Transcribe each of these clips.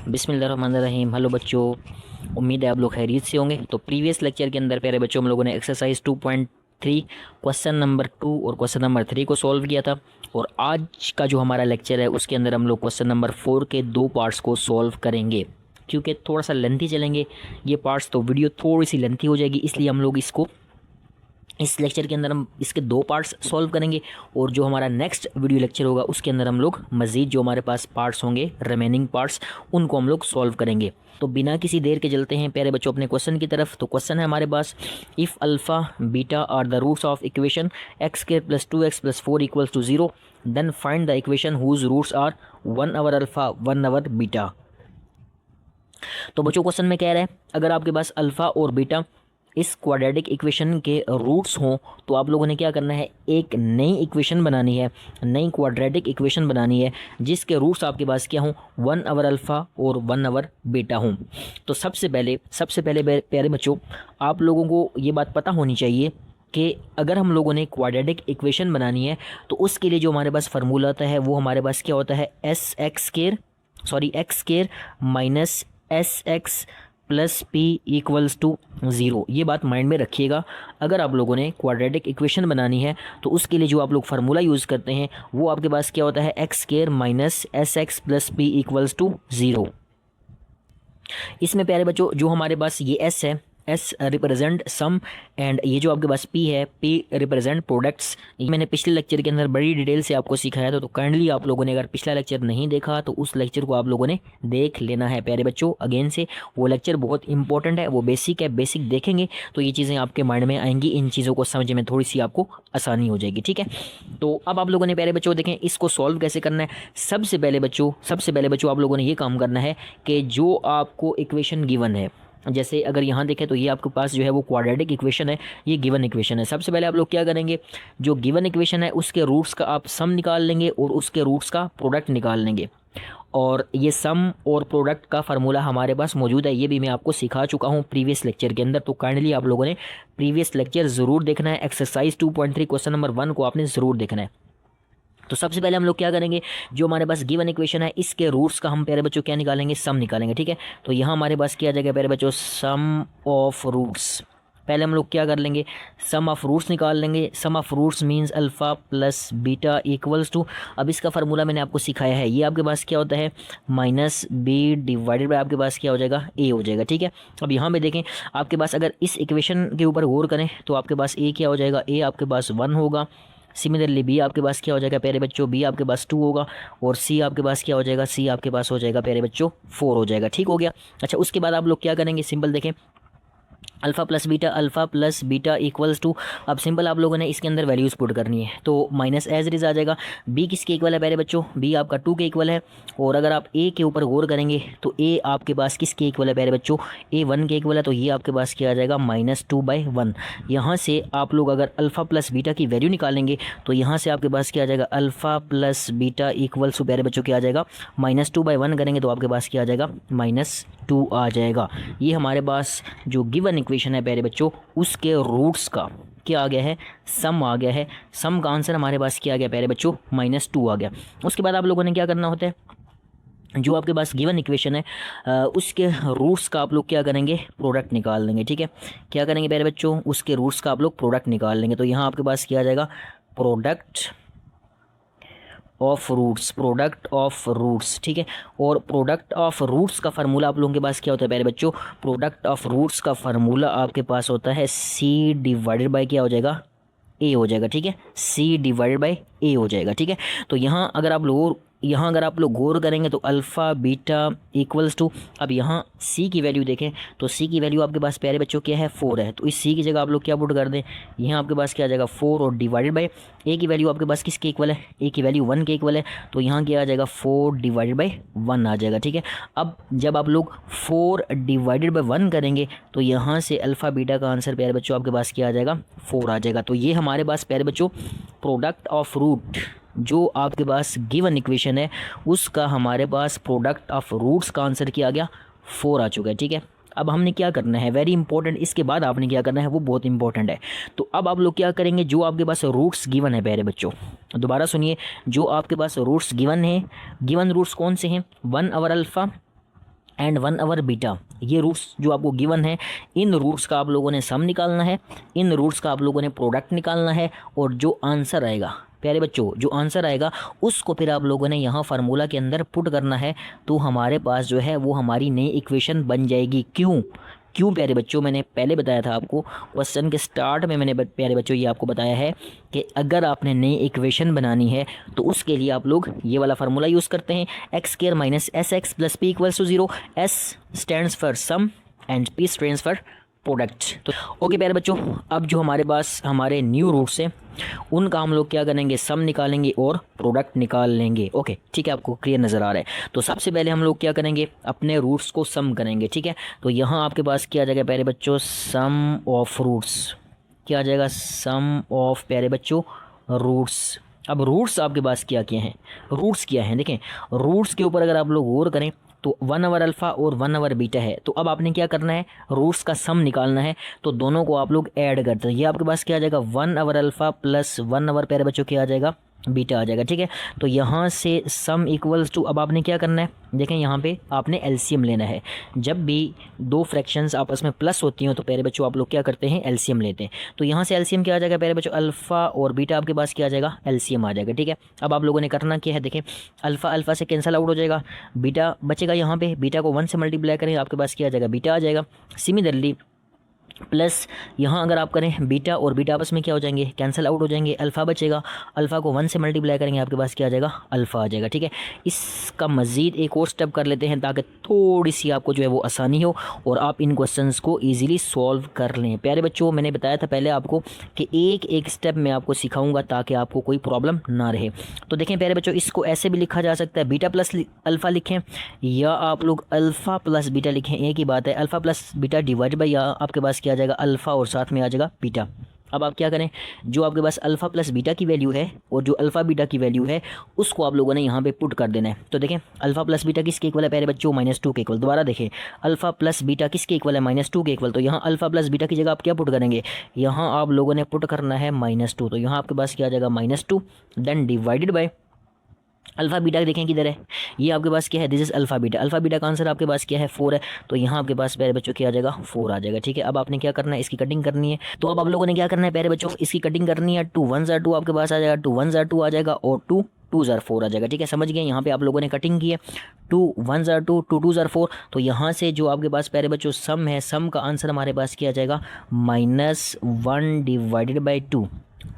बिस्मिल्लाहिर्रहमानिर्रहीम। हेलो बच्चों, उम्मीद है आप लोग खैरियत से होंगे। तो प्रीवियस लेक्चर के अंदर प्यारे बच्चों हम लोगों ने एक्सरसाइज 2.3 क्वेश्चन नंबर 2 और क्वेश्चन नंबर 3 को सॉल्व किया था। और आज का जो हमारा लेक्चर है उसके अंदर हम लोग क्वेश्चन नंबर 4 के 2 पार्ट्स को सॉल्व करेंगे। क्योंकि थोड़ा सा लेंथी चलेंगे ये पार्ट्स, तो वीडियो थोड़ी सी लेंथी हो जाएगी, इसलिए हम लोग इसको इस लेक्चर के अंदर हम इसके 2 पार्ट्स सॉल्व करेंगे। और जो हमारा नेक्स्ट वीडियो लेक्चर होगा उसके अंदर हम लोग मज़ीद जो हमारे पास पार्ट्स होंगे, रिमेनिंग पार्ट्स, उनको हम लोग सॉल्व करेंगे। तो बिना किसी देर के चलते हैं प्यारे बच्चों अपने क्वेश्चन की तरफ। तो क्वेश्चन है हमारे पास, if alpha beta are the roots of equation X square plus 2x plus 4 equals to 0, then find the equation whose roots are 1 over alpha 1 over beta. तो बच्चों क्वेश्चन में कह रहा है, अगर आपके पास अल्फ़ा और बीटा इस क्वाड्रेटिक इक्वेशन के रूट्स हों तो आप लोगों ने क्या करना है, एक नई इक्वेशन बनानी है, नई क्वाड्रेटिक इक्वेशन बनानी है जिसके रूट्स आपके पास क्या हों, 1 ओवर अल्फ़ा और 1 ओवर बीटा हों। तो सबसे पहले प्यारे बच्चों आप लोगों को ये बात पता होनी चाहिए कि अगर हम लोगों ने क्वाड्रेटिक इक्वेशन बनानी है तो उसके लिए जो हमारे पास फार्मूला होता है वो हमारे पास क्या होता है, x square minus s x plus p equals to 0। ये बात माइंड में रखिएगा। अगर आप लोगों ने क्वाड्रेटिक इक्वेशन बनानी है तो उसके लिए जो आप लोग फार्मूला यूज़ करते हैं वो आपके पास क्या होता है, x square minus s x plus p equals to 0। इसमें प्यारे बच्चों जो हमारे पास ये एस है, एस रिप्रेजेंट सम, एंड ये जो आपके पास पी है, पी रिप्रेजेंट प्रोडक्ट्स। मैंने पिछले लेक्चर के अंदर बड़ी डिटेल से आपको सिखाया था, तो काइंडली आप लोगों ने अगर पिछला लेक्चर नहीं देखा तो उस लेक्चर को आप लोगों ने देख लेना है प्यारे बच्चों अगेन से। वो लेक्चर बहुत इंपॉर्टेंट है, वो बेसिक है, बेसिक देखेंगे तो ये चीज़ें आपके माइंड में आएंगी, इन चीज़ों को समझने में थोड़ी सी आपको आसानी हो जाएगी। ठीक है, तो अब आप लोगों ने प्यारे बच्चों देखें इसको सॉल्व कैसे करना है। सबसे पहले बच्चों आप लोगों ने ये काम करना है कि जो आपको इक्वेशन गिवन है, जैसे अगर यहाँ देखें तो ये आपके पास जो है वो क्वाड्रेटिक इक्वेशन है, ये गिवन इक्वेशन है। सबसे पहले आप लोग क्या करेंगे, जो गिवन इक्वेशन है उसके रूट्स का आप सम निकाल लेंगे और उसके रूट्स का प्रोडक्ट निकाल लेंगे। और ये सम और प्रोडक्ट का फार्मूला हमारे पास मौजूद है, ये भी मैं आपको सिखा चुका हूँ प्रीवियस लेक्चर के अंदर। तो काइंडली आप लोगों ने प्रीवियस लेक्चर ज़रूर देखना है। एक्सरसाइज 2.3 क्वेश्चन नंबर 1 को आपने ज़रूर देखना है। तो सबसे पहले हम लोग क्या करेंगे, जो हमारे पास गिवन इक्वेशन है इसके रूट्स का हम प्यारे बच्चों क्या निकालेंगे, सम निकालेंगे। ठीक है, तो यहाँ हमारे पास क्या आ जाएगा प्यारे बच्चों, सम ऑफ रूट्स। पहले हम लोग क्या कर लेंगे, सम ऑफ रूट्स निकाल लेंगे। Sum of roots means alpha plus beta equals to, अब इसका फार्मूला मैंने आपको सिखाया है, ये आपके पास क्या होता है, माइनस बी डिवाइडेड बाय आपके पास क्या हो जाएगा, ए हो जाएगा। ठीक है, अब यहाँ पे देखें आपके पास अगर इस इक्वेशन के ऊपर गौर करें तो आपके पास ए क्या हो जाएगा, ए आपके पास 1 होगा। सिमिलरली बी आपके पास क्या हो जाएगा प्यारे बच्चों, बी आपके पास 2 होगा। और सी आपके पास क्या हो जाएगा, सी आपके पास हो जाएगा प्यारे बच्चों 4 हो जाएगा। ठीक हो गया। अच्छा, उसके बाद आप लोग क्या करेंगे, सिंपल देखें, alpha plus beta equals to, अब सिंपल आप लोगों ने इसके अंदर वैल्यूज़ पुट करनी है। तो माइनस एज इज आ जाएगा, बी किसके इक्वल है प्यारे बच्चों, बी आपका 2 के इक्वल है। और अगर आप ए के ऊपर गौर करेंगे तो ए आपके पास किसके इक्वल है प्यारे बच्चों, ए 1 के इक्वल है। तो ये आपके पास क्या आ जाएगा, -2/1। यहाँ से आप लोग अगर अल्फ़ा प्लस बीटा की वैल्यू निकालेंगे तो यहाँ से आपके पास क्या आ जाएगा, alpha plus beta equals to प्यारे बच्चों क्या आ जाएगा, -2/1 करेंगे तो आपके पास क्या आ जाएगा, -2 आ जाएगा। ये हमारे पास जो गिवन इक्वेशन है प्यारे बच्चों उसके रूट्स का क्या आ गया है, सम आ गया है। सम का आंसर हमारे पास क्या आ गया प्यारे बच्चों, -2 आ गया। उसके बाद आप लोगों ने क्या करना होता है, जो आपके पास गिवन इक्वेशन है उसके रूट्स का आप लोग क्या करेंगे, प्रोडक्ट निकाल लेंगे। ठीक है, क्या करेंगे प्यारे बच्चों, उसके रूट्स का आप लोग प्रोडक्ट निकाल लेंगे। तो यहाँ आपके पास क्या आ जाएगा, प्रोडक्ट ऑफ रूट्स। ठीक है, और प्रोडक्ट ऑफ रूट्स का फार्मूला आप लोगों के पास क्या होता है प्यारे बच्चों, प्रोडक्ट ऑफ रूट्स का फार्मूला आपके पास होता है सी डिवाइडेड बाय क्या हो जाएगा, ए हो जाएगा। ठीक है, सी डिवाइडेड बाय ए हो जाएगा। ठीक है, तो यहाँ अगर आप लोग गौर करेंगे तो अल्फ़ा बीटा इक्वल्स टू, अब यहाँ सी की वैल्यू देखें तो सी की वैल्यू आपके पास प्यारे बच्चों क्या है, 4 है। तो इस सी की जगह आप लोग क्या पुट कर दें, यहाँ आपके पास क्या आ जाएगा 4 और डिवाइडेड बाय ए की वैल्यू आपके पास किसके इक्वल है, ए की वैल्यू 1 के इक्वल है। तो यहाँ क्या आ जाएगा, 4 डिवाइडेड बाय 1 आ जाएगा। ठीक है, अब जब आप लोग 4 डिवाइडेड बाय 1 करेंगे तो यहाँ से अल्फ़ा बीटा का आंसर प्यारे बच्चों आपके पास क्या आ जाएगा, 4 आ जाएगा। तो ये हमारे पास प्यारे बच्चों प्रोडक्ट ऑफ रूट जो आपके पास गिवन इक्वेशन है उसका हमारे पास प्रोडक्ट ऑफ रूट्स का आंसर क्या आ गया, 4 आ चुका है। ठीक है, अब हमने क्या करना है, वेरी इंपॉर्टेंट, इसके बाद आपने क्या करना है वो बहुत इंपॉर्टेंट है। तो अब आप लोग क्या करेंगे, जो आपके पास रूट्स गिवन है प्यारे बच्चों, दोबारा सुनिए, जो आपके पास रूट्स गिवन है, गिवन रूट्स कौन से हैं, 1 ओवर अल्फ़ा एंड 1 बीटा, ये रूट्स जो आपको गिवन है, इन रूट्स का आप लोगों ने सम निकालना है, इन रूट्स का आप लोगों ने प्रोडक्ट निकालना है, और जो आंसर आएगा प्यारे बच्चों, जो आंसर आएगा उसको फिर आप लोगों ने यहाँ फार्मूला के अंदर पुट करना है, तो हमारे पास जो है वो हमारी नई इक्वेशन बन जाएगी। क्यों क्यों प्यारे बच्चों, मैंने पहले बताया था आपको, क्वेश्चन के स्टार्ट में मैंने प्यारे बच्चों ये आपको बताया है कि अगर आपने नई इक्वेशन बनानी है तो उसके लिए आप लोग ये वाला फार्मूला यूज़ करते हैं, x square minus s x plus p equals to 0। S stands for sum and p stands for product. तो ओके प्यारे बच्चों, अब जो हमारे पास हमारे न्यू रूट्स हैं उनका हम लोग क्या करेंगे, सम निकालेंगे और प्रोडक्ट निकाल लेंगे। ओके ठीक है, आपको क्लियर नज़र आ रहा है। तो सबसे पहले हम लोग क्या करेंगे, अपने रूट्स को सम करेंगे। ठीक है, तो यहाँ आपके पास क्या आ जाएगा प्यारे बच्चों, सम ऑफ रूट्स। क्या आ जाएगा, सम ऑफ प्यारे बच्चों रूट्स। अब रूट्स आपके पास क्या क्या हैं, रूट्स क्या हैं, देखें रूट्स के ऊपर अगर आप लोग गौर करें तो 1 अल्फ़ा और 1 बीटा है। तो अब आपने क्या करना है, रूट्स का सम निकालना है, तो दोनों को आप लोग ऐड करते हैं। ये आपके पास क्या आ जाएगा, 1 अल्फ़ा प्लस 1 प्यारे बच्चों क्या आ जाएगा, बीटा आ जाएगा। ठीक है, तो यहाँ से सम इक्वल्स टू, अब आपने क्या करना है, देखें यहाँ पे आपने एलसीएम लेना है। जब भी दो फ्रैक्शंस आपस में प्लस होती हैं तो प्यारे बच्चों आप लोग क्या करते हैं, एलसीएम लेते हैं। तो यहाँ से एलसीएम क्या आ जाएगा प्यारे बच्चों, अल्फ़ा और बीटा आपके पास क्या आ जाएगा, एलसीएम आ जाएगा। ठीक है, अब आप लोगों ने करना क्या है, देखें अल्फ़ा अल्फ़ा से कैंसिल आउट हो जाएगा, बीटा बचेगा। यहाँ पे बीटा को 1 से मल्टीप्लाई करें आपके पास क्या आ जाएगा, बीटा आ जाएगा। सिमिलरली प्लस यहाँ अगर आप करें बीटा और बीटा आपस में क्या हो जाएंगे, कैंसिल आउट हो जाएंगे, अल्फ़ा बचेगा। अल्फ़ा को 1 से मल्टीप्लाई करेंगे आपके पास क्या आ जाएगा, अल्फ़ा आ जाएगा। ठीक है, इसका मज़ीद एक और स्टेप कर लेते हैं ताकि थोड़ी सी आपको जो है वो आसानी हो और आप इन क्वेश्चंस को ईजिली सॉल्व कर लें। प्यारे बच्चों, मैंने बताया था पहले आपको कि एक एक स्टेप मैं आपको सिखाऊंगा ताकि आपको कोई प्रॉब्लम ना रहे। तो देखें प्यारे बच्चों, इसको ऐसे भी लिखा जा सकता है, बीटा प्लस अल्फ़ा लिखें या आप लोग अल्फ़ा प्लस बीटा लिखें, एक ही बात है। Alpha plus beta divide by आपके पास क्या आ जाएगा, अल्फ़ा और साथ में आ जाएगा बीटा। अब आप क्या करें, जो आपके पास अल्फ़ा प्लस बीटा की वैल्यू है और जो अल्फ़ा बीटा की वैल्यू है उसको आप लोगों ने यहाँ पे पुट कर देना है। तो देखें अल्फ़ा प्लस बीटा किसके इक्वल है प्यारे बच्चों, -2 के इक्वल। दोबारा देखें अल्फ़ा प्लस बीटा किसके इक्वल है, -2 के इक्वल। तो यहाँ अल्फ़ा प्लस बीटा की जगह आप क्या पुट करेंगे, यहाँ आप लोगों ने पुट करना है -2। तो यहाँ आपके पास क्या आ जाएगा, -2 then divided by alpha beta. देखें किधर है, ये आपके पास क्या है, this is alpha beta. Alpha beta का आंसर आपके पास क्या है, 4 है। तो यहाँ आपके पास प्यारे बच्चों क्या आ जाएगा, 4 आ जाएगा। ठीक है, अब आपने क्या करना है, इसकी कटिंग करनी है। तो अब आप लोगों ने क्या करना है प्यारे बच्चों, इसकी कटिंग करनी है। 2 1 2 आपके पास आ जाएगा, 2 1 2 आ जाएगा और 2 2 4 आ जाएगा। ठीक है, समझ गए, यहाँ पे आप लोगों ने कटिंग की है। 2 1 2 2 2 4। तो यहाँ से जो आपके पास प्यारे बच्चों सम है, सम का आंसर हमारे पास क्या आ जाएगा, -1 डिवाइडेड बाई 2।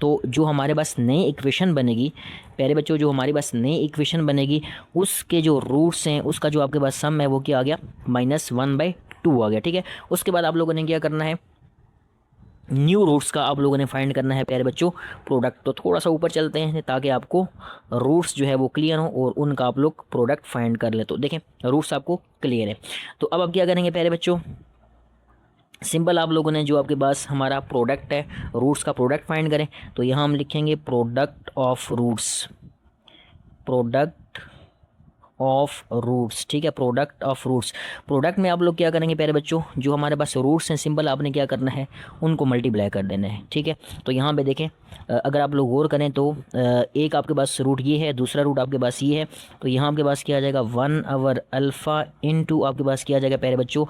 तो जो हमारे पास नई इक्वेशन बनेगी प्यारे बच्चों, जो हमारे पास नई इक्वेशन बनेगी उसके जो रूट्स हैं उसका जो आपके पास सम है वो क्या आ गया, -1/2 आ गया। ठीक है, उसके बाद आप लोगों ने क्या करना है, न्यू रूट्स का आप लोगों ने फाइंड करना है प्यारे बच्चों प्रोडक्ट। तो थोड़ा सा ऊपर चलते हैं ताकि आपको रूट्स जो है वो क्लियर हो और उनका आप लोग प्रोडक्ट फाइंड कर ले। तो देखें रूट्स आपको क्लियर है। तो अब आप क्या करेंगे प्यारे बच्चों, सिंपल आप लोगों ने जो आपके पास हमारा प्रोडक्ट है, रूट्स का प्रोडक्ट फाइंड करें। तो यहाँ हम लिखेंगे product of roots, product of roots. ठीक है, प्रोडक्ट ऑफ रूट्स। प्रोडक्ट में आप लोग क्या करेंगे प्यारे बच्चों, जो हमारे पास रूट्स हैं सिंपल आपने क्या करना है, उनको मल्टीप्लाई कर देना है। ठीक है, तो यहाँ पे देखें अगर आप लोग गौर करें तो एक आपके पास रूट ये है, दूसरा रूट आपके पास ये है। तो यहाँ आपके पास क्या आ जाएगा, 1 अल्फ़ा इंटू आपके पास क्या आ जाएगा प्यारे बच्चों,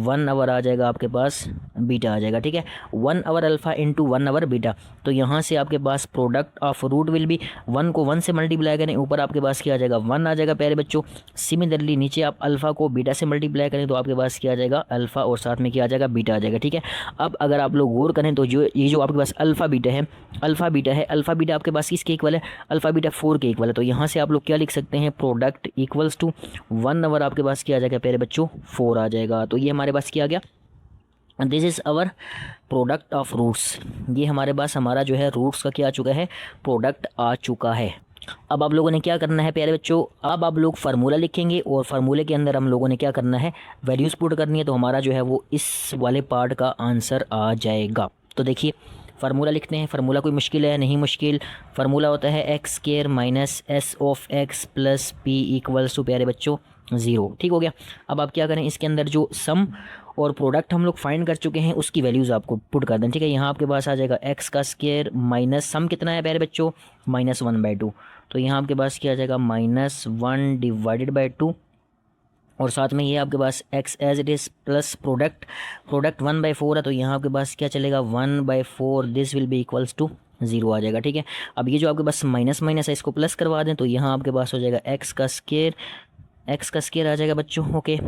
1 आ जाएगा आपके पास बीटा आ जाएगा। ठीक है, 1 अल्फ़ा इंटू 1 बीटा। तो यहाँ से आपके पास product of root will be 1 को 1 से मल्टीप्लाई करें, ऊपर आपके पास क्या आ जाएगा, 1 आ जाएगा प्यारे बच्चों। सिमिलरली नीचे आप अल्फ़ा को बीटा से मल्टीप्लाई करें तो आपके पास क्या आ जाएगा, अल्फ़ा और साथ में क्या आ जाएगा, बीटा आ जाएगा। ठीक है, अब अगर आप लोग गौर करें तो जो आपके पास अल्फ़ा बीटा है, अल्फ़ा बीटा आपके पास किसके इक्वल है, अल्फ़ा बीटा 4 के इक्वल है। तो यहाँ से आप लोग क्या लिख सकते हैं, प्रोडक्ट इक्वल्स टू 1 आपके पास क्या आ जाएगा प्यारे बच्चों, 4 आ जाएगा। तो ये हमारे पास क्या आ गया, this is our product of roots. ये हमारे पास हमारा जो है रूट्स का क्या आ चुका है, प्रोडक्ट आ चुका है। अब आप लोगों ने क्या करना है प्यारे बच्चों, अब आप लोग फार्मूला लिखेंगे और फार्मूले के अंदर हम लोगों ने क्या करना है, वैल्यूज़ पुट करनी है। तो हमारा जो है वो इस वाले पार्ट का आंसर आ जाएगा। तो देखिए फार्मूला लिखते हैं, फार्मूला कोई मुश्किल है नहीं, मुश्किल फार्मूला होता है x square minus s of x plus p equals to प्यारे बच्चों 0। ठीक हो गया। अब आप क्या करें, इसके अंदर जो सम और प्रोडक्ट हम लोग फाइंड कर चुके हैं उसकी वैल्यूज़ आपको पुट कर दें। ठीक है, यहाँ आपके पास आ जाएगा एक्स का स्क्वायर माइनस सम कितना है प्यारे बच्चों, -1/2। तो यहाँ आपके पास क्या आ जाएगा, -1 डिवाइडेड बाई 2 और साथ में ये आपके पास x as it is plus product 1/4 है, तो यहाँ आपके पास क्या चलेगा 1/4, this will be equals to 0 आ जाएगा। ठीक है, अब ये जो आपके पास माइनस माइनस है इसको प्लस करवा दें, तो यहाँ आपके पास हो जाएगा x का स्केयर आ जाएगा बच्चों। Okay,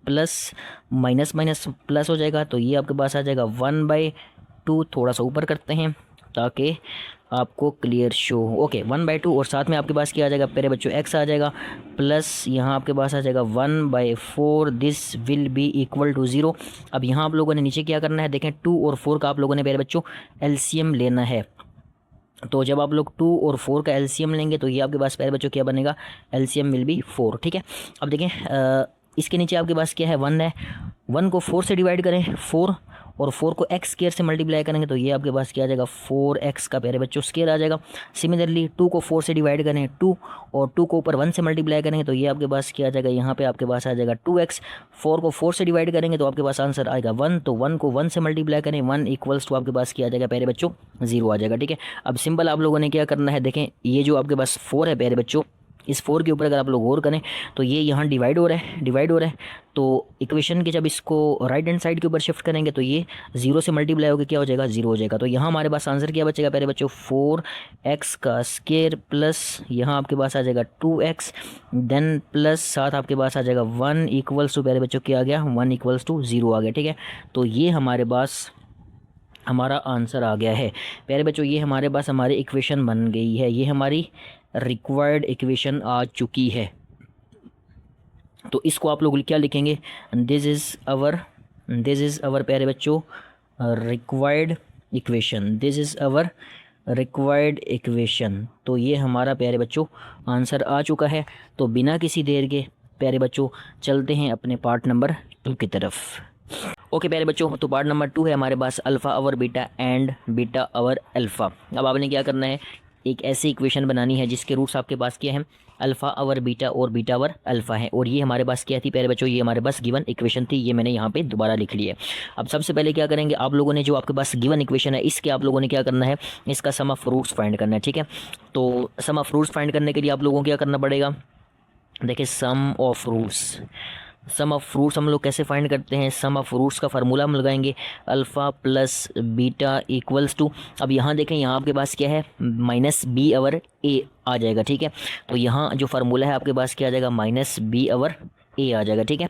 plus minus minus plus हो जाएगा, तो ये आपके पास आ जाएगा 1/2, थोड़ा सा ऊपर करते हैं ताकि आपको क्लियर शो हो। ओके, 1/2 और साथ में आपके पास क्या आ जाएगा प्यारे बच्चों x आ जाएगा, प्लस यहाँ आपके पास आ जाएगा 1/4, this will be equal to 0। अब यहाँ आप लोगों ने नीचे क्या करना है, देखें 2 और 4 का आप लोगों ने प्यारे बच्चों एलसीएम लेना है। तो जब आप लोग 2 और 4 का एलसीएम लेंगे तो ये आपके पास प्यारे बच्चों क्या बनेगा, एलसीएम विल बी 4। ठीक है, अब देखें इसके नीचे आपके पास क्या है 1 है, 1 को 4 से डिवाइड करें 4, और 4 को x स्केयर से मल्टीप्लाई करेंगे तो ये आपके पास क्या आ जाएगा 4x का प्यारे बच्चों स्केयर आ जाएगा। सिमिलरली 2 को 4 से डिवाइड करें 2, और 2 को ऊपर 1 से मल्टीप्लाई करेंगे तो ये आपके पास क्या आ जाएगा, यहाँ पे आपके पास आ जाएगा 2x। 4 को 4 से डिवाइड करेंगे तो आपके पास आंसर आएगा 1, तो 1 को 1 से मल्टीप्लाई करें 1 इक्वल्स टू आपके पास क्या आ जाएगा प्यारे बच्चों 0 आ जाएगा। ठीक है, अब सिंपल आप लोगों ने क्या करना है, देखें ये जो आपके पास 4 है प्यारे बच्चों, इस 4 के ऊपर अगर आप लोग गौर करें तो ये यहाँ डिवाइड हो रहा है, तो इक्वेशन के जब इसको राइट हैंड साइड के ऊपर शिफ्ट करेंगे तो ये 0 से मल्टीप्लाई होकर क्या हो जाएगा 0 हो जाएगा। तो यहाँ हमारे पास आंसर क्या बचेगा प्यारे बच्चों 4x का स्केयर प्लस यहाँ आपके पास आ जाएगा 2x, देन प्लस साथ आपके पास आ जाएगा 1 इक्वल्स टू प्यारे बच्चों क्या आ गया 1 इक्वल्स टू 0 आ गया। ठीक है, तो ये हमारे पास हमारा आंसर आ गया है प्यारे बच्चों, ये हमारे पास हमारी इक्वेशन बन गई है, ये हमारी रिक्वायर्ड इक्वेशन आ चुकी है। तो इसको आप लोग क्या लिखेंगे, दिस इज़ अवर प्यारे बच्चों required equation, this is our required equation. तो ये हमारा प्यारे बच्चों आंसर आ चुका है। तो बिना किसी देर के प्यारे बच्चों चलते हैं अपने पार्ट नंबर 2 की तरफ। ओके प्यारे बच्चों, तो पार्ट नंबर 2 है हमारे पास alpha over beta and beta over alpha. अब आपने क्या करना है, एक ऐसी इक्वेशन बनानी है जिसके रूट्स आपके पास क्या है, अल्फ़ा ओवर बीटा और बीटा ओवर अल्फ़ा है, और ये हमारे पास क्या थी प्यारे बच्चों, ये हमारे पास गिवन इक्वेशन थी, ये मैंने यहाँ पे दोबारा लिख ली है। अब सबसे पहले क्या करेंगे, आप लोगों ने जो आपके पास गिवन इक्वेशन है इसके आप लोगों ने क्या करना है, इसका सम ऑफ रूट्स फाइंड करना है। ठीक है, तो सम ऑफ रूट्स फाइंड करने के लिए आप लोगों को क्या करना पड़ेगा, देखिए सम ऑफ रूट्स हम लोग कैसे फाइंड करते हैं, सम ऑफ रूट्स का फार्मूला हम लगाएंगे alpha plus beta equals to, अब यहाँ देखें यहाँ आपके पास क्या है माइनस बी ओवर ए आ जाएगा। ठीक है, तो यहाँ जो फार्मूला है आपके पास क्या आ जाएगा माइनस बी ओवर ए आ जाएगा। ठीक है,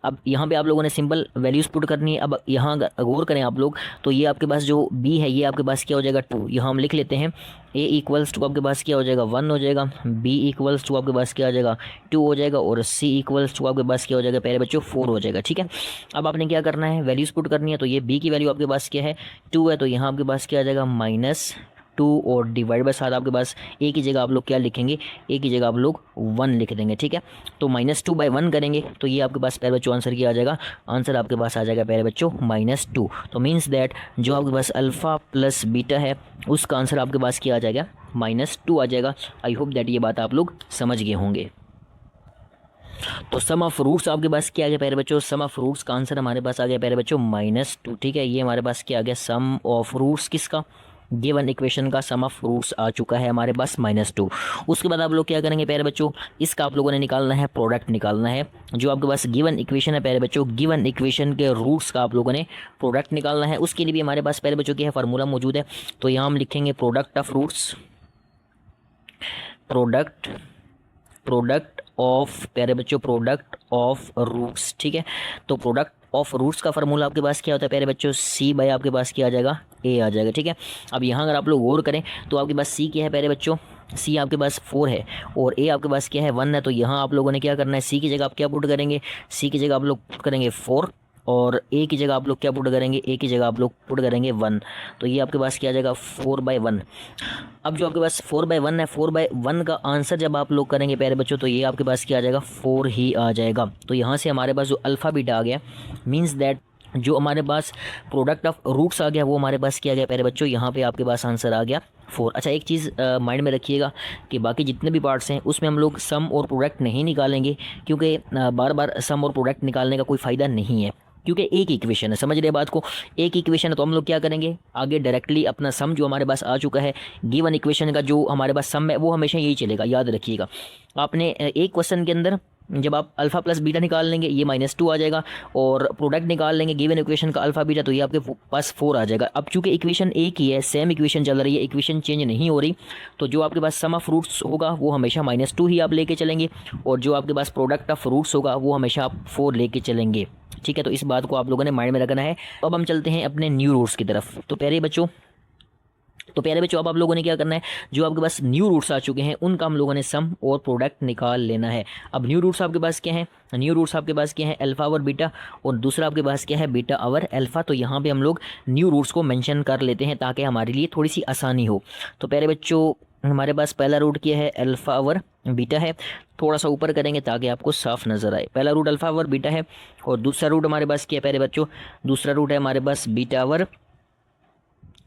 अब यहाँ पे आप लोगों ने सिंपल वैल्यूज़ पुट करनी है। अब यहाँ गौर करें आप लोग, तो ये आपके पास जो b है ये आपके पास क्या हो जाएगा 2, यहाँ हम लिख लेते हैं a इक्वल्स टू आपके पास क्या हो जाएगा 1 हो जाएगा, b इक्वल्स टू आपके पास क्या आ जाएगा 2 हो जाएगा, और c इक्वल्स टू आपके पास क्या हो जाएगा प्यारे बच्चों 4 हो जाएगा। ठीक है, अब आपने क्या करना है, वैल्यूज़ पुट करनी है। तो ये b की वैल्यू आपके पास क्या है 2 है, तो यहाँ आपके पास क्या आ जाएगा -2, और डिवाइड बाय 7 आपके पास ए की जगह आप लोग क्या लिखेंगे, ए की जगह आप लोग 1 लिख देंगे। ठीक है, तो -2/1 करेंगे तो ये आपके पास प्यारे बच्चों आंसर क्या आ जाएगा, आंसर आपके पास आ जाएगा प्यारे बच्चों -2। तो मीन्स दैट जो आपके पास अल्फ़ा प्लस बीटा है उसका आंसर आपके पास क्या आ जाएगा -2 आ जाएगा। आई होप दैट ये बात आप लोग समझ गए होंगे। तो सम ऑफ रूट्स आपके पास क्या आ गया प्यारे बच्चों, सम ऑफ रूट्स का आंसर हमारे पास आ गया प्यारे बच्चों -2। ठीक है, ये हमारे पास क्या आ गया, सम ऑफ रूट्स किसका, गिवन इक्वेशन का सम ऑफ रूट्स आ चुका है हमारे पास -2। उसके बाद आप लोग क्या करेंगे प्यारे बच्चों, इसका आप लोगों ने निकालना है प्रोडक्ट निकालना है। जो आपके पास गिवन इक्वेशन है प्यारे बच्चों, गिवन इक्वेशन के रूट्स का आप लोगों ने प्रोडक्ट निकालना है। उसके लिए भी हमारे पास प्यारे बच्चों क्या है फार्मूला मौजूद है। तो यहाँ हम लिखेंगे product of roots, product of प्यारे बच्चों प्रोडक्ट ऑफ रूट्स। ठीक है, तो प्रोडक्ट ऑफ रूट्स का फार्मूला आपके पास क्या होता है प्यारे बच्चों, c बाय आपके पास क्या आ जाएगा a आ जाएगा। ठीक है, अब यहाँ अगर आप लोग गौर करें तो आपके पास c क्या है प्यारे बच्चों, c आपके पास 4 है और a आपके पास क्या है 1 है। तो यहाँ आप लोगों ने क्या करना है, c की जगह आप क्या पुट करेंगे, c की जगह आप लोग पुट करेंगे 4, और a की जगह आप लोग क्या पुट करेंगे, a की जगह आप लोग पुट करेंगे 1। तो ये आपके पास क्या आ जाएगा 4/1। अब जो आपके पास 4/1 है, 4/1 का आंसर जब आप लोग करेंगे प्यारे बच्चों तो ये आपके पास क्या आ जाएगा 4 ही आ जाएगा। तो यहाँ से हमारे पास जो अल्फ़ा बीटा आ गया, मीन्स दैट जो हमारे पास प्रोडक्ट ऑफ रूट्स आ गया वो हमारे पास क्या आ गया प्यारे बच्चों, यहाँ पे आपके पास आंसर आ गया 4। अच्छा, एक चीज़ माइंड में रखिएगा कि बाकी जितने भी पार्ट्स हैं उसमें हम लोग सम और प्रोडक्ट नहीं निकालेंगे, क्योंकि बार बार सम और प्रोडक्ट निकालने का कोई फ़ायदा नहीं है, क्योंकि एक इक्वेशन है, समझ रहे बात को, एक इक्वेशन है। तो हम लोग क्या करेंगे, आगे डायरेक्टली अपना सम जो हमारे पास आ चुका है गिवन इक्वेशन का, जो हमारे पास सम है वो हमेशा यही चलेगा, याद रखिएगा। आपने एक क्वेश्चन के अंदर जब आप अल्फा प्लस बीटा निकाल लेंगे ये -2 आ जाएगा, और प्रोडक्ट निकाल लेंगे गिवन इक्वेशन का अल्फा बीटा, तो ये आपके पास 4 आ जाएगा। अब चूंकि इक्वेशन एक ही है, सेम इक्वेशन चल रही है, इक्वेशन चेंज नहीं हो रही, तो जो आपके पास सम ऑफ रूट्स होगा वो हमेशा -2 ही आप लेके चलेंगे, और जो आपके पास प्रोडक्ट ऑफ रूट्स होगा वो हमेशा आप 4 लेके चलेंगे। ठीक है, तो इस बात को आप लोगों ने माइंड में रखना है। तो अब हम चलते हैं अपने न्यू रूट्स की तरफ। तो प्यारे बच्चों अब आप लोगों ने क्या करना है, जो आपके पास न्यू रूट्स आ चुके हैं उनका हम लोगों ने सम और प्रोडक्ट निकाल लेना है। अब न्यू रूट्स आपके पास क्या है, न्यू रूट्स आपके पास क्या है, अल्फा और बीटा, और दूसरा आपके पास क्या है, बीटा और अल्फा। तो यहाँ पे हम लोग न्यू रूट्स को मेंशन कर लेते हैं ताकि हमारे लिए थोड़ी सी आसानी हो। तो प्यारे बच्चों हमारे पास पहला रूट क्या है, अल्फा और बीटा है। थोड़ा सा ऊपर करेंगे ताकि आपको साफ नज़र आए। पहला रूट अल्फा और बीटा है, और दूसरा रूट हमारे पास क्या है प्यारे बच्चों, दूसरा रूट है हमारे पास बीटा और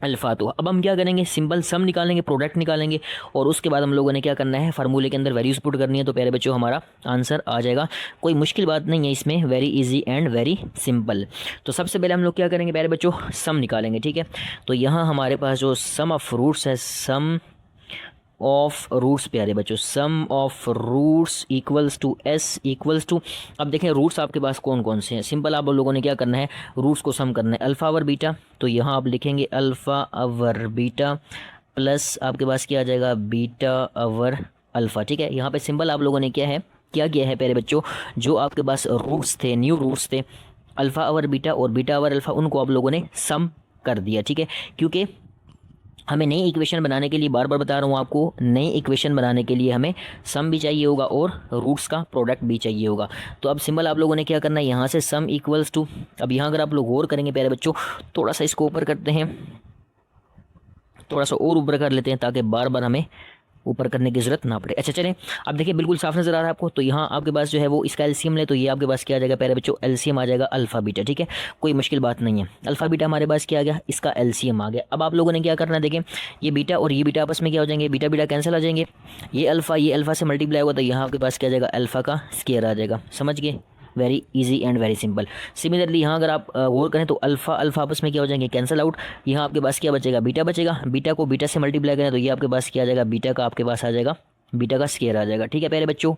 अल्फा। तो अब हम क्या करेंगे, सिंपल सम निकालेंगे, प्रोडक्ट निकालेंगे, और उसके बाद हम लोगों ने क्या करना है, फार्मूले के अंदर वैल्यूज पुट करनी है। तो प्यारे बच्चों हमारा आंसर आ जाएगा, कोई मुश्किल बात नहीं है इसमें, very easy and very simple. तो सबसे पहले हम लोग क्या करेंगे प्यारे बच्चों, सम निकालेंगे। ठीक है, तो यहाँ हमारे पास जो सम ऑफ रूट्स है, सम ऑफ रूट्स प्यारे बच्चों, sum of roots equals to S equals to, अब देखें रूट्स आपके पास कौन कौन से हैं। सिंपल आप लोगों ने क्या करना है, रूट्स को सम करना है। अल्फ़ा और बीटा, तो यहाँ आप लिखेंगे अल्फ़ा और बीटा प्लस आपके पास क्या आ जाएगा, बीटा और अल्फ़ा। ठीक है, यहाँ पे सिंपल आप लोगों ने क्या किया है प्यारे बच्चों, जो आपके पास रूट्स थे, न्यू रूट्स थे, अल्फ़ा और बीटा और अल्फ़ा, उनको आप लोगों ने सम कर दिया। ठीक है, क्योंकि हमें नई इक्वेशन बनाने के लिए, बार बार बता रहा हूँ आपको, नई इक्वेशन बनाने के लिए हमें सम भी चाहिए होगा और रूट्स का प्रोडक्ट भी चाहिए होगा। तो अब सिंपल आप लोगों ने क्या करना है, यहाँ से सम इक्वल्स टू, अब यहाँ अगर आप लोग गौर करेंगे प्यारे बच्चों, थोड़ा सा इसको ऊपर करते हैं, थोड़ा सा और ऊपर कर लेते हैं ताकि बार बार हमें ऊपर करने की ज़रूरत ना पड़े। अच्छा चलें, अब देखिए बिल्कुल साफ नज़र आ रहा है आपको। तो यहाँ आपके पास जो है वो इसका एलसीएम ले, तो ये आपके पास क्या आ जाएगा प्यारे बच्चों, एलसीएम आ जाएगा अल्फ़ा बीटा। ठीक है, कोई मुश्किल बात नहीं है, अल्फ़ा बीटा हमारे पास क्या आ गया, इसका एलसीएम आ गया। अब आप लोगों ने क्या करना है, देखें ये बीटा और ये बीटा आपस में क्या हो जाएंगे, बीटा बीटा कैंसिल आ जाएंगे, ये अल्फ़ा से मल्टीप्लाई होगा, तो यहाँ आपके पास क्या आ जाएगा, अल्फ़ा का स्क्वायर आ जाएगा। समझ गए, very easy and very simple. Similarly यहाँ अगर आप गौर करें तो अल्फ़ा आपस में क्या हो जाएंगे, कैंसिल आउट। यहाँ आपके पास क्या बचेगा, बीटा बचेगा, बीटा को बीटा से मल्टीप्लाई करें तो ये आपके पास क्या आ जाएगा, बीटा का आपके पास आ जाएगा, बीटा का स्क्वायर आ जाएगा। ठीक है प्यारे बच्चों,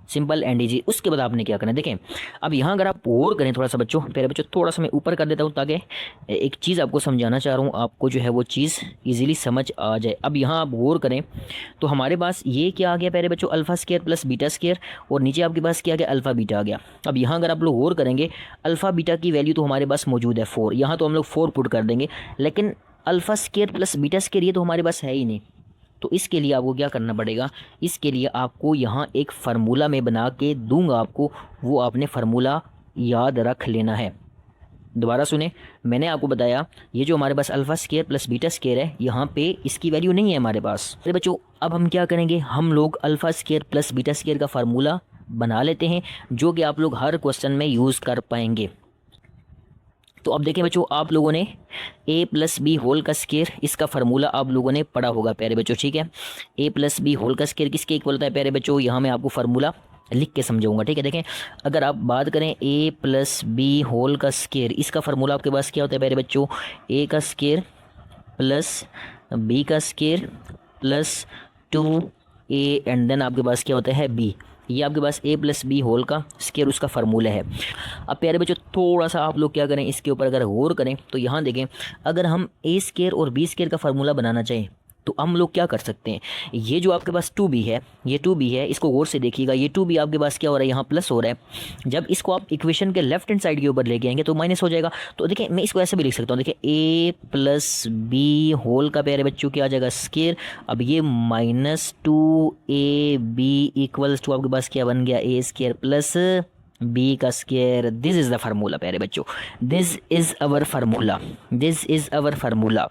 सिंपल एंड इजी। उसके बाद आपने क्या करना है, देखें अब यहाँ अगर आप और करें थोड़ा सा बच्चों, प्यारे बच्चों थोड़ा सा मैं ऊपर कर देता हूँ ताकि एक चीज़ आपको समझाना चाह रहा हूँ, आपको जो है वो चीज़ इजीली समझ आ जाए। अब यहाँ आप गौर करें तो हमारे पास ये क्या आ गया प्यारे बच्चों, alpha square plus beta square, और नीचे आपके पास क्या आ गया, अल्फ़ा बीटा आ गया। अब यहाँ अगर आप लोग गौर करेंगे, अल्फ़ा बीटा की वैल्यू तो हमारे पास मौजूद है 4, यहाँ तो हम लोग 4 पुट कर देंगे, लेकिन alpha square plus beta square ये तो हमारे पास है ही नहीं। तो इसके लिए आपको क्या करना पड़ेगा, इसके लिए आपको यहाँ एक फार्मूला में बना के दूंगा आपको, वो आपने फार्मूला याद रख लेना है। दोबारा सुने, मैंने आपको बताया ये जो हमारे पास alpha square plus beta square है, यहाँ पे इसकी वैल्यू नहीं है हमारे पास। अरे बच्चों अब हम क्या करेंगे, हम लोग alpha square plus beta square का फार्मूला बना लेते हैं, जो कि आप लोग हर क्वेश्चन में यूज़ कर पाएंगे। तो अब देखें बच्चों, आप लोगों ने a प्लस बी होल का स्क्वायर, इसका फार्मूला आप लोगों ने पढ़ा होगा प्यारे बच्चों। ठीक है, a प्लस बी होल का स्क्वायर किसके इक्वल होता है प्यारे बच्चों, यहाँ मैं आपको फार्मूला लिख के समझाऊंगा। ठीक है, देखें अगर आप बात करें a प्लस बी होल का स्क्वायर, इसका फार्मूला आपके पास क्या होता है प्यारे बच्चों, a का स्क्वायर प्लस b का square plus 2a and then आपके पास क्या होता है b। ये आपके पास a प्लस बी होल का स्क्वायर उसका फार्मूला है। अब प्यारे बच्चों थोड़ा सा आप लोग क्या करें, इसके ऊपर अगर गौर करें तो यहाँ देखें, अगर हम a स्क्वायर और b स्क्वायर का फार्मूला बनाना चाहें तो हम लोग क्या कर सकते हैं, ये जो आपके पास 2b है, ये 2b है, इसको गौर से देखिएगा, ये 2b आपके पास क्या हो रहा है, यहाँ प्लस हो रहा है। जब इसको आप इक्वेशन के लेफ्ट हैंड साइड के ऊपर लेके आएंगे तो माइनस हो जाएगा। तो देखिए मैं इसको ऐसे भी लिख सकता हूँ, देखिए a प्लस बी होल का प्यारे बच्चों क्या आ जाएगा, स्क्वायर। अब ये -2ab इक्वल्स टू आपके पास क्या बन गया, a स्क्वायर प्लस बी का square. This is the formula प्यारे बच्चों, this is our formula, this is our formula.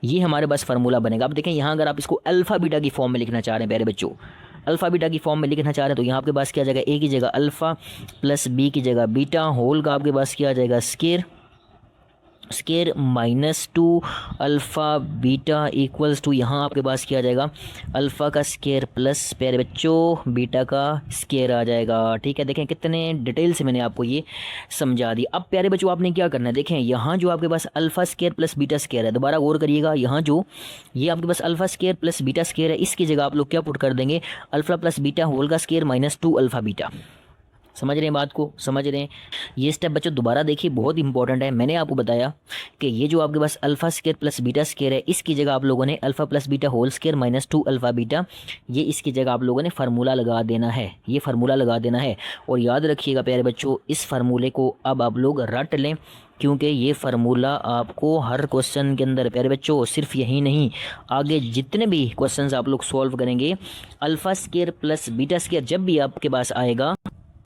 ये हमारे पास फार्मूला बनेगा। अब देखें यहाँ अगर आप इसको अल्फ़ा बीटा की फॉर्म में लिखना चाह रहे हैं प्यारे बच्चों, अल्फ़ा बीटा की फॉर्म में लिखना चाह रहे हैं तो यहाँ आपके पास क्या आ जाएगा, ए की जगह अल्फ़ा प्लस बी की जगह बीटा होल का आपके पास क्या आ जाएगा, square -2 alpha beta equals to यहाँ आपके पास क्या आ जाएगा, अल्फ़ा का स्क्वायर प्लस प्यारे बच्चों बीटा का स्क्वायर आ जाएगा। ठीक है, देखें कितने डिटेल से मैंने आपको ये समझा दी। अब प्यारे बच्चों आपने क्या करना है, देखें यहाँ जो आपके पास alpha square plus beta square है, दोबारा गौर करिएगा, यहाँ जो ये आपके पास alpha square plus beta square है, इसकी जगह आप लोग क्या पुट कर देंगे, अल्फ़ा प्लस बीटा होल का स्क्वायर -2 अल्फ़ा बीटा। समझ रहे हैं बात को, समझ रहे हैं। ये स्टेप बच्चों दोबारा देखिए, बहुत इंपॉर्टेंट है। मैंने आपको बताया कि ये जो आपके पास alpha square plus beta square है, इसकी जगह आप लोगों ने alpha plus beta whole square minus 2 alpha beta, ये इसकी जगह आप लोगों ने फार्मूला लगा देना है, ये फार्मूला लगा देना है। और याद रखिएगा प्यारे बच्चों, इस फार्मूले को अब आप लोग रट लें, क्योंकि ये फार्मूला आपको हर क्वेश्चन के अंदर प्यारे बच्चों, सिर्फ यही नहीं, आगे जितने भी क्वेश्चंस आप लोग सॉल्व करेंगे, alpha square plus beta square जब भी आपके पास आएगा,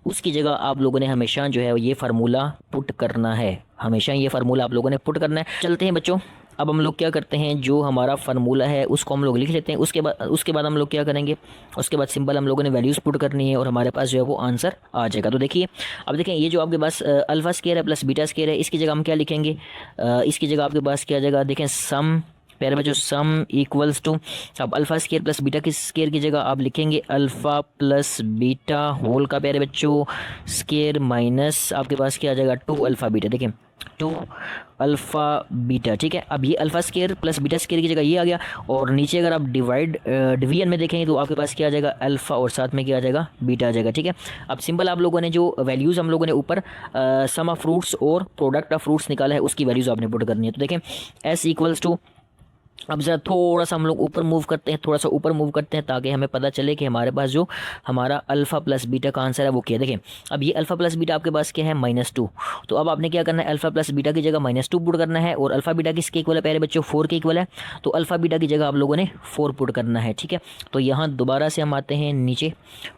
उसकी जगह आप लोगों ने हमेशा जो है ये फार्मूला पुट करना है, हमेशा ये फार्मूला आप लोगों ने पुट करना है। चलते हैं बच्चों, अब हम लोग क्या करते हैं, जो हमारा फार्मूला है उसको हम लोग लिख लेते हैं। उसके बाद हम लोग क्या करेंगे, उसके बाद सिंपल हम लोगों ने वैल्यूज़ पुट करनी है और हमारे पास जो है वो आंसर आ जाएगा। तो देखिए, अब देखें, ये जो आपके पास अल्फा स्केयर है प्लस बीटा स्केयर है, इसकी जगह हम क्या लिखेंगे, इसकी जगह आपके पास क्या आ जाएगा, देखें सम, प्यारे बच्चों सम इक्वल्स टू, अब अल्फा स्केयर प्लस बीटा की स्केयर की जगह आप लिखेंगे अल्फा प्लस बीटा होल का प्यारे बच्चों स्केयर माइनस आपके पास क्या आ जाएगा 2 अल्फा बीटा, देखें 2 अल्फा बीटा, ठीक है। अब ये alpha square plus beta square की जगह ये आ गया, और नीचे अगर आप डिवीजन में देखेंगे तो आपके पास क्या आ जाएगा, अल्फा और साथ में क्या आ जाएगा, बीटा आ जाएगा, ठीक है। अब सिंपल आप लोगों ने जो वैल्यूज़ हम लोगों ने ऊपर सम ऑफ फ्रूट्स और प्रोडक्ट ऑफ फ्रूट्स निकाला है, उसकी वैल्यूज़ आपने पुट करनी है। तो देखें एस इक्वल्स टू, अब ज़रा थोड़ा सा हम लोग ऊपर मूव करते हैं, थोड़ा सा ऊपर मूव करते हैं, ताकि हमें पता चले कि हमारे पास जो हमारा अल्फ़ा प्लस बीटा का आंसर है वो क्या है। देखें, अब ये अल्फ़ा प्लस बीटा आपके पास क्या है, -2। तो अब आपने क्या करना है, अल्फ़ा प्लस बीटा की जगह -2 पुट करना है, और अल्फ़ा बीटा किसके इक्वल है प्यारे बच्चों, 4 के इक्वल है। तो अल्फ़ा बीटा की जगह आप लोगों ने 4 पुट करना है, ठीक है। तो यहाँ दोबारा से हम आते हैं नीचे,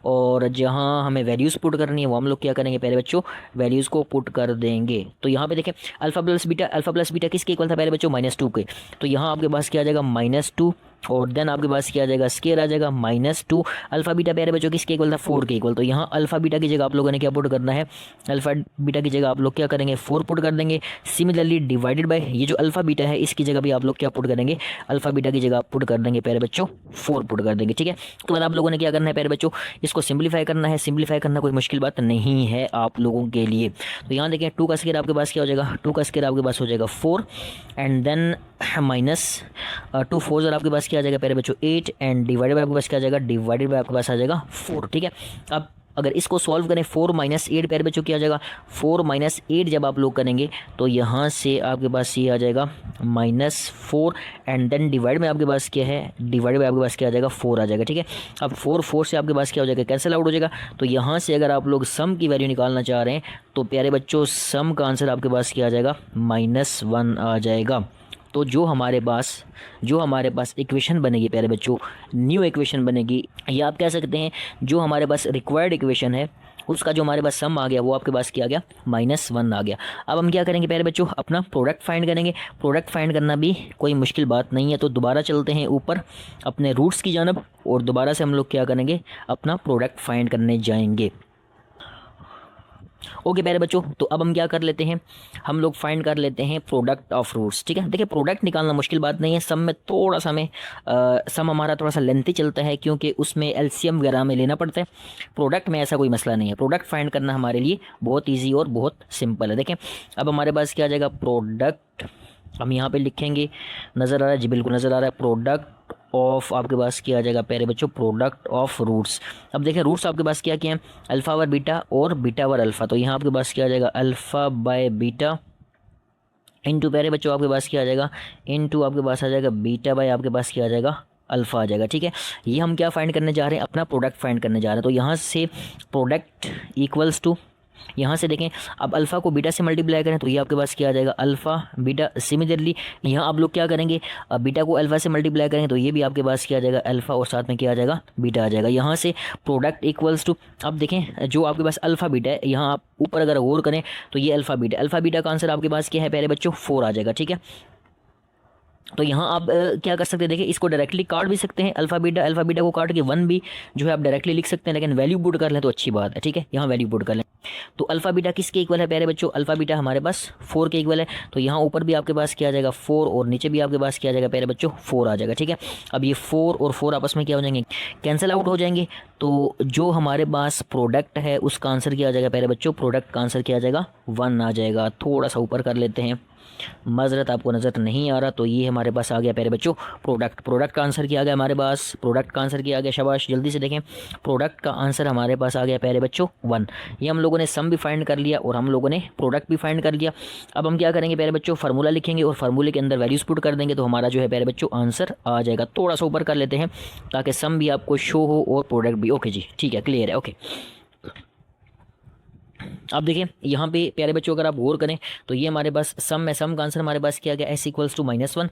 और जहाँ हमें वैल्यूज़ पुट करनी है वो हम लोग क्या करेंगे प्यारे बच्चों, वैल्यूज़ को पुट कर देंगे। तो यहाँ पे देखें अल्फ़ा प्लस बीटा किसके इक्वल था प्यारे बच्चों, -2 के। तो यहाँ आपके पास क्या आ जाएगा, -2, और देन आपके पास क्या आ जाएगा, स्केयर आ जाएगा -2। अल्फा बीटा प्यारे बच्चों किसके इक्वल था, 4 के इक्वल। तो यहाँ अल्फा बीटा की जगह आप लोगों ने क्या पुट करना है, अल्फा बीटा की जगह आप लोग क्या करेंगे, 4 पुट कर देंगे। सिमिलरली डिवाइडेड बाय ये जो अल्फा बीटा है, इसकी जगह भी आप लोग क्या पुट करेंगे, अल्फा बीटा की जगह आप पुट कर देंगे प्यारे बच्चों, 4 पुट कर देंगे, ठीक है। तो बाद आप लोगों ने क्या करना है प्यारे बच्चों, इसको सिंप्लीफाई करना है। सिंप्लीफाई करना कोई मुश्किल बात नहीं है आप लोगों के लिए। तो यहाँ देखें 2 का स्केयर आपके पास क्या हो जाएगा, 2 का स्केयर आपके पास हो जाएगा 4, एंड देन माइनस 2 4 और आपके पास क्या आ जाएगा प्यारे बच्चों 8, एंड डिवाइडेड बाय आपके पास क्या आ जाएगा, डिवाइडेड बाय आपके पास आ जाएगा 4, ठीक है। अब अगर इसको सॉल्व करें 4 - 8 प्यारे बच्चों क्या आ जाएगा, 4 - 8 जब आप लोग करेंगे तो यहाँ से आपके पास ये आ जाएगा -4, एंड देन डिवाइड में आपके पास क्या है, डिवाइड बाय आपके पास क्या आ जाएगा 4 आ जाएगा, ठीक है। अब 4 से आपके पास क्या हो जाएगा, कैंसिल आउट हो जाएगा। तो यहाँ से अगर आप लोग सम की वैल्यू निकालना चाह रहे हैं तो प्यारे बच्चों सम का आंसर आपके पास क्या आ जाएगा, -1 आ जाएगा। तो जो हमारे पास इक्वेशन बनेगी प्यारे बच्चों, न्यू इक्वेशन बनेगी, या आप कह सकते हैं जो हमारे पास रिक्वायर्ड इक्वेशन है उसका जो हमारे पास सम आ गया वो आपके पास क्या आ गया, -1 आ गया। अब हम क्या करेंगे प्यारे बच्चों, अपना प्रोडक्ट फाइंड करेंगे। प्रोडक्ट फाइंड करना भी कोई मुश्किल बात नहीं है। तो दोबारा चलते हैं ऊपर अपने रूट्स की जानब, और दोबारा से हम लोग क्या करेंगे, अपना प्रोडक्ट फाइंड करने जाएंगे। ओके प्यारे बच्चों, तो अब हम क्या कर लेते हैं, हम लोग फाइंड कर लेते हैं प्रोडक्ट ऑफ रूट्स, ठीक है। देखिए प्रोडक्ट निकालना मुश्किल बात नहीं है, सम में थोड़ा सा सम हमारा थोड़ा सा लेंथी चलता है, क्योंकि उसमें एलसीएम वगैरह में लेना पड़ता है। प्रोडक्ट में ऐसा कोई मसला नहीं है, प्रोडक्ट फाइंड करना हमारे लिए बहुत ईजी और बहुत सिंपल है। देखें अब हमारे पास क्या आ जाएगा, प्रोडक्ट, हम यहाँ पर लिखेंगे, नज़र आ रहा है जी, बिल्कुल नज़र आ रहा है, प्रोडक्ट ऑफ आपके पास क्या आ जाएगा प्यारे बच्चों, प्रोडक्ट ऑफ रूट्स। अब देखें रूट्स आपके पास क्या क्या हैं, अल्फ़ा वर बीटा और बीटा वर अल्फ़ा। तो यहाँ आपके पास क्या आ जाएगा, अल्फ़ा बाय बीटा इनटू प्यारे बच्चों आपके पास क्या आ जाएगा, इनटू आपके पास आ जाएगा बीटा बाय आपके पास क्या आ जाएगा, अल्फ़ा आ जाएगा, ठीक है। ये हम क्या फाइंड करने जा रहे हैं, अपना प्रोडक्ट फाइंड करने जा रहे हैं। तो यहाँ से प्रोडक्ट इक्वल्स टू, यहाँ से देखें अब अल्फ़ा को बीटा से मल्टीप्लाई करें तो ये आपके पास क्या आ जाएगा, अल्फ़ा बीटा। सिमिलरली यहाँ आप लोग क्या करेंगे, बीटा को अल्फ़ा से मल्टीप्लाई करें तो ये भी आपके पास क्या आ जाएगा, अल्फ़ा और साथ में क्या आ जाएगा, बीटा आ जाएगा। यहाँ से प्रोडक्ट इक्वल्स टू, अब देखें जो आपके पास अल्फ़ा बीटा है, यहाँ आप ऊपर अगर गौर करें तो ये अल्फ़ा बीटा का आंसर आपके पास क्या है प्यारे बच्चों, 4 आ जाएगा, ठीक है। तो यहाँ आप क्या कर सकते हैं, देखिए इसको डायरेक्टली काट भी सकते हैं, अल्फ़ा बीटा को काट के 1 भी जो है आप डायरेक्टली लिख सकते हैं, लेकिन वैल्यू पुट कर लें तो अच्छी बात है, ठीक है। यहाँ वैल्यू पुट कर लें तो अल्फ़ा बीटा किसके इक्वल है प्यारे बच्चों, अल्फ़ा बीटा हमारे पास 4 के इक्वल है। तो यहाँ ऊपर भी आपके पास क्या आ जाएगा 4, और नीचे भी आपके पास क्या आ जाएगा प्यारे बच्चों 4 आ जाएगा, ठीक है। अब ये 4 और 4 आपस में क्या हो जाएंगे, कैंसिल आउट हो जाएंगे। तो जो हमारे पास प्रोडक्ट है उसका आंसर क्या आ जाएगा प्यारे बच्चों, प्रोडक्ट का आंसर क्या आ जाएगा, 1 आ जाएगा। थोड़ा सा ऊपर कर लेते हैं, माजरत आपको नज़र नहीं आ रहा। तो ये हमारे पास आ गया प्यारे बच्चों प्रोडक्ट का आंसर क्या आ गया हमारे पास, प्रोडक्ट का आंसर क्या आ गया, शाबाश जल्दी से देखें। प्रोडक्ट का आंसर हमारे पास आ गया प्यारे बच्चों 1। ये हम लोगों ने सम भी फाइंड कर लिया और हम लोगों ने प्रोडक्ट भी फाइंड कर लिया। अब हम क्या करेंगे प्यारे बच्चों, फार्मूला लिखेंगे और फार्मूले के अंदर वैल्यूज पुट कर देंगे, तो हमारा जो है प्यारे बच्चों आंसर आ जाएगा। थोड़ा सा ऊपर कर लेते हैं ताकि सम भी आपको शो हो और प्रोडक्ट भी। ओके जी, ठीक है, क्लियर है। ओके, अब देखिए यहाँ पे प्यारे बच्चों अगर आप गौर करें तो ये हमारे पास सम है, सम का आंसर हमारे पास क्या आ गया, s इक्वल्स टू -1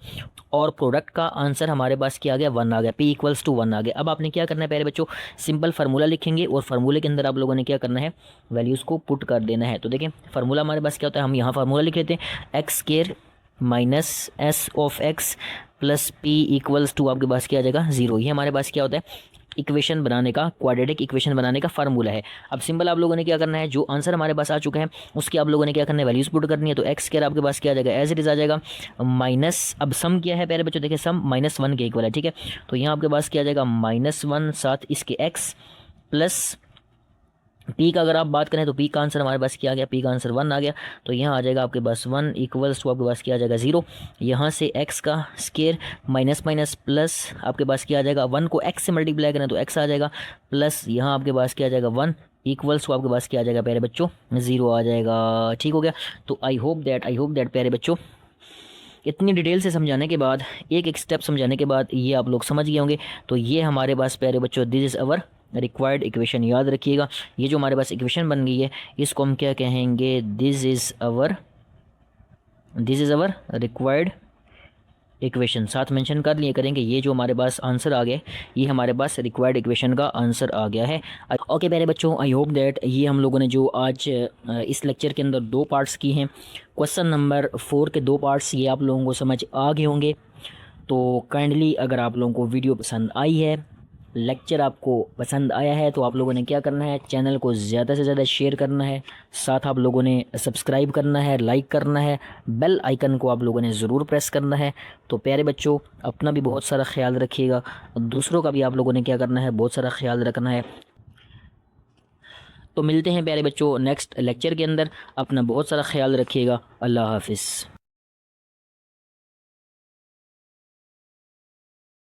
और प्रोडक्ट का आंसर हमारे पास क्या आ गया 1 आ गया, p इक्वल्स टू 1 आ गया। अब आपने क्या करना है प्यारे बच्चों, सिंपल फार्मूला लिखेंगे और फार्मूले के अंदर आप लोगों ने क्या करना है, वैल्यूज़ को पुट कर देना है। तो देखिए फार्मूला हमारे पास क्या होता है, हम यहाँ फार्मूला लिख लेते हैं, x square minus s of x plus p equals to आपके पास क्या आ जाएगा 0। ये हमारे पास क्या होता है, इक्वेशन बनाने का, क्वाड्रेटिक इक्वेशन बनाने का फार्मूला है। अब सिंपल आप लोगों ने क्या करना है, जो आंसर हमारे पास आ चुके हैं उसके आप लोगों ने क्या करना है, वैल्यूज पुट करनी है। तो एक्स स्क्वायर आपके पास क्या आ जाएगा, एज इट इज आ जाएगा माइनस, अब सम क्या है प्यारे बच्चों, देखिए सम -1 के इक्वल है, ठीक है। तो यहाँ आपके पास क्या आ जाएगा -1 साथ इसके एक्स प्लस पी का अगर आप बात करें तो पी का आंसर हमारे पास क्या आ गया, पी का आंसर 1 आ गया। तो यहाँ आ जाएगा आपके पास 1 इक्वल्स टू आपके पास क्या आ जाएगा 0। यहाँ से x का स्केयर माइनस माइनस प्लस आपके पास क्या आ जाएगा, 1 को x से मल्टीप्लाई करें तो x आ जाएगा, प्लस यहाँ आपके पास क्या आ जाएगा 1 इक्वल्स टू आपके पास क्या आ जाएगा प्यारे बच्चों 0 आ जाएगा। ठीक हो गया। तो आई होप दैट प्यारे बच्चों इतनी डिटेल से समझाने के बाद, एक एक स्टेप समझाने के बाद ये आप लोग समझ गए होंगे। तो ये हमारे पास प्यारे बच्चों this is our required equation, याद रखिएगा। ये जो हमारे पास इक्वेशन बन गई है इसको हम क्या कहेंगे, this is our required equation, साथ मेंशन कर लिए करेंगे। ये जो हमारे पास आंसर आ गया, ये हमारे पास रिक्वायर्ड इक्वेशन का आंसर आ गया है। ओके प्यारे बच्चों, आई होप दैट ये हम लोगों ने जो आज इस लेक्चर के अंदर 2 पार्ट्स की हैं, क्वेश्चन नंबर 4 के 2 पार्ट्स, ये आप लोगों को समझ आ गए होंगे। तो काइंडली अगर आप लोगों को वीडियो पसंद आई है, लेक्चर आपको पसंद आया है, तो आप लोगों ने क्या करना है, चैनल को ज़्यादा से ज़्यादा शेयर करना है, साथ आप लोगों ने सब्सक्राइब करना है, लाइक करना है, बेल आइकन को आप लोगों ने ज़रूर प्रेस करना है। तो प्यारे बच्चों अपना भी बहुत सारा ख्याल रखिएगा, दूसरों का भी आप लोगों ने क्या करना है, बहुत सारा ख्याल रखना है। तो मिलते हैं प्यारे बच्चों नेक्स्ट लेक्चर के अंदर, अपना बहुत सारा ख्याल रखिएगा। अल्लाह हाफिज़।